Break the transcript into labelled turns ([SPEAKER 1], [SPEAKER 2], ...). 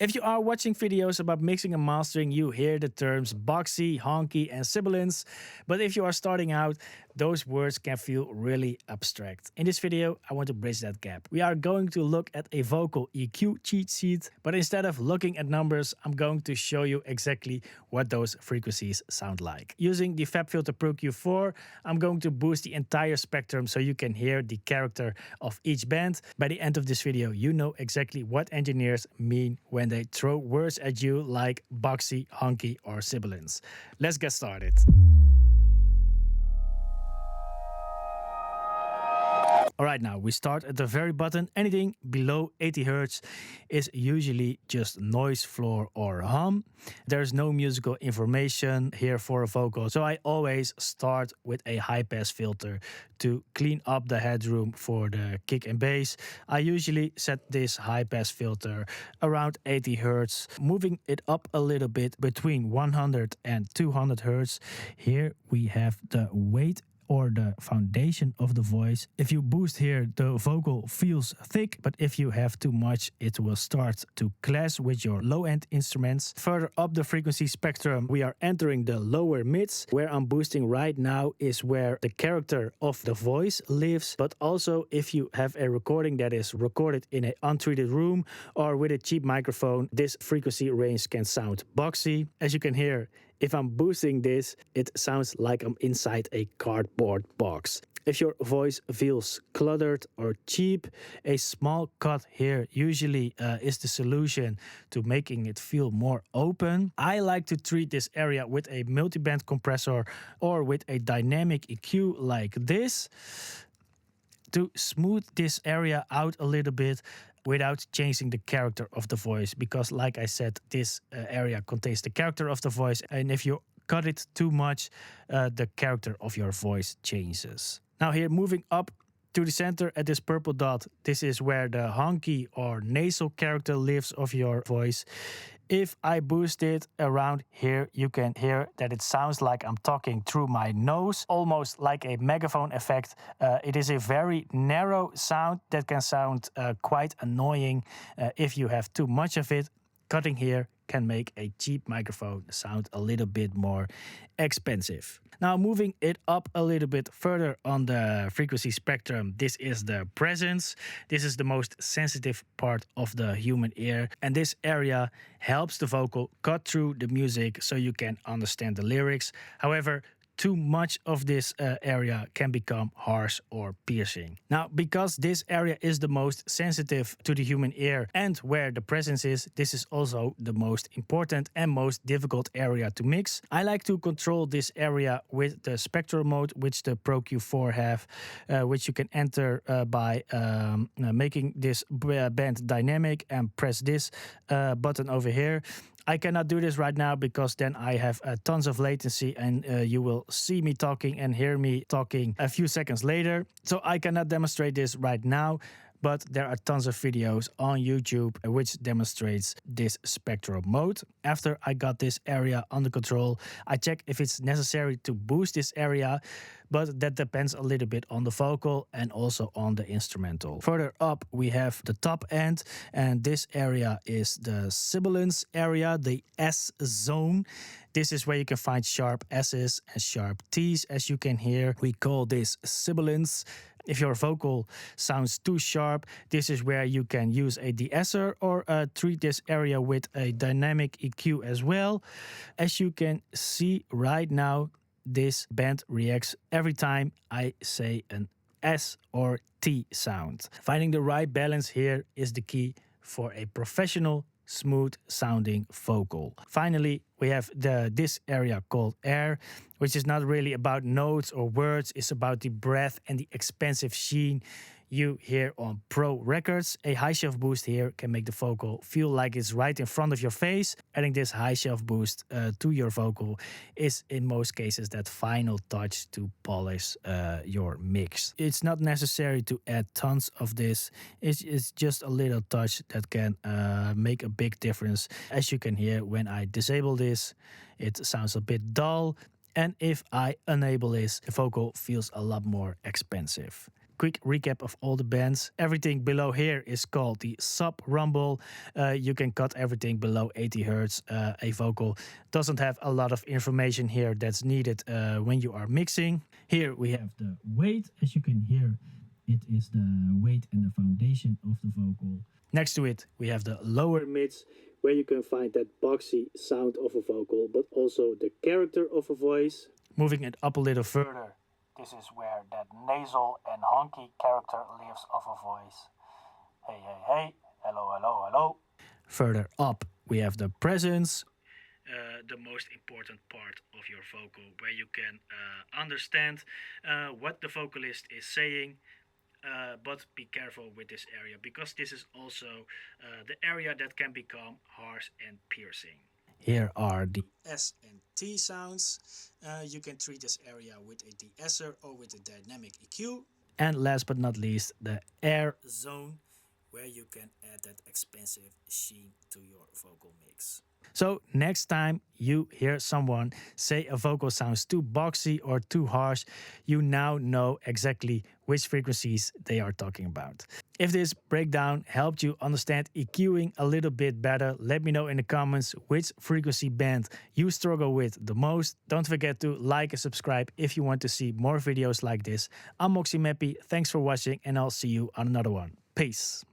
[SPEAKER 1] If you are watching videos about mixing and mastering, you hear the terms Boxy, Honky, and Sibilance. But if you are starting out, those words can feel really abstract. In this video, I want to bridge that gap. We are going to look at a vocal EQ cheat sheet, but instead of looking at numbers, I'm going to show you exactly what those frequencies sound like. Using the FabFilter Pro-Q 4, I'm going to boost the entire spectrum so you can hear the character of each band. By the end of this video, you know exactly what engineers mean when they throw words at you like Boxy, Honky, or Sibilance. Let's get started. Alright, now we start at the very bottom. Anything below 80 Hz is usually just noise, floor, or hum. There's no musical information here for a vocal, so I always start with a high-pass filter to clean up the headroom for the kick and bass. I usually set this high-pass filter around 80 Hz, moving it up a little bit between 100 and 200 Hz. Here we have the weight or the foundation of the voice. If you boost here, the vocal feels thick, but if you have too much, it will start to clash with your low-end instruments. Further up the frequency spectrum, we are entering the lower mids. Where I'm boosting right now is where the character of the voice lives, but also if you have a recording that is recorded in an untreated room or with a cheap microphone, this frequency range can sound boxy. As you can hear, if I'm boosting this, it sounds like I'm inside a cardboard box. If your voice feels cluttered or cheap, a small cut here usually is the solution to making it feel more open. I like to treat this area with a multiband compressor or with a dynamic EQ like this to smooth this area out a little bit without changing the character of the voice, because like I said, this area contains the character of the voice, and if you cut it too much, the character of your voice changes. Now here, moving up to the center at this purple dot, this is where the honky or nasal character lives of your voice. If I boost it around here, you can hear that it sounds like I'm talking through my nose, almost like a megaphone effect. It is a very narrow sound that can sound quite annoying if you have too much of it. Cutting here can make a cheap microphone sound a little bit more expensive. Now moving it up a little bit further on the frequency spectrum, this is the presence. This is the most sensitive part of the human ear, and this area helps the vocal cut through the music so you can understand the lyrics. However, too much of this area can become harsh or piercing. Now, because this area is the most sensitive to the human ear and where the presence is, this is also the most important and most difficult area to mix. I like to control this area with the Spectral mode, which the Pro-Q 4 have, which you can enter by making this band dynamic and press this button over here. I cannot do this right now because then I have tons of latency, and you will see me talking and hear me talking a few seconds later. So I cannot demonstrate this right now, but there are tons of videos on YouTube which demonstrates this spectral mode. After I got this area under control, I check if it's necessary to boost this area, but that depends a little bit on the vocal and also on the instrumental. Further up, we have the top end, and this area is the Sibilance area, the S Zone. This is where you can find sharp S's and sharp T's. As you can hear, we call this Sibilance. If your vocal sounds too sharp, this is where you can use a de-esser or treat this area with a dynamic EQ as well. As you can see right now, this band reacts every time I say an S or T sound. Finding the right balance here is the key for a professional, smooth sounding vocal. Finally, we have this area called air, which is not really about notes or words. It's about the breath and the expansive sheen you hear on pro records. A high shelf boost here can make the vocal feel like it's right in front of your face. Adding this high shelf boost to your vocal is in most cases that final touch to polish your mix. It's not necessary to add tons of this. It's just a little touch that can make a big difference. As you can hear, when I disable this, it sounds a bit dull. And if I enable this, the vocal feels a lot more expansive. quick recap of all the bands. Everything below here is called the sub rumble. You can cut everything below 80 hertz. A vocal doesn't have a lot of information here that's needed when you are mixing. Here we have the weight. As you can hear, it is the weight and the foundation of the vocal. Next to it, we have the lower mids, where you can find that boxy sound of a vocal, but also the character of a voice. Moving it up a little further, this is where that nasal and honky character lives of a voice. Hey, hey, hey, hello, hello, hello. Further up, we have the presence, the most important part of your vocal, where you can understand what the vocalist is saying. But be careful with this area, because this is also the area that can become harsh and piercing. Here are the S and T sounds. You can treat this area with a de-esser or with a dynamic EQ. And last but not least, the air zone, where you can add that expensive sheen to your vocal mix. So next time you hear someone say a vocal sounds too boxy or too harsh, you now know exactly which frequencies they are talking about. If this breakdown helped you understand EQing a little bit better, let me know in the comments which frequency band you struggle with the most. Don't forget to like and subscribe if you want to see more videos like this. I'm Boxy, thanks for watching, and I'll see you on another one. Peace.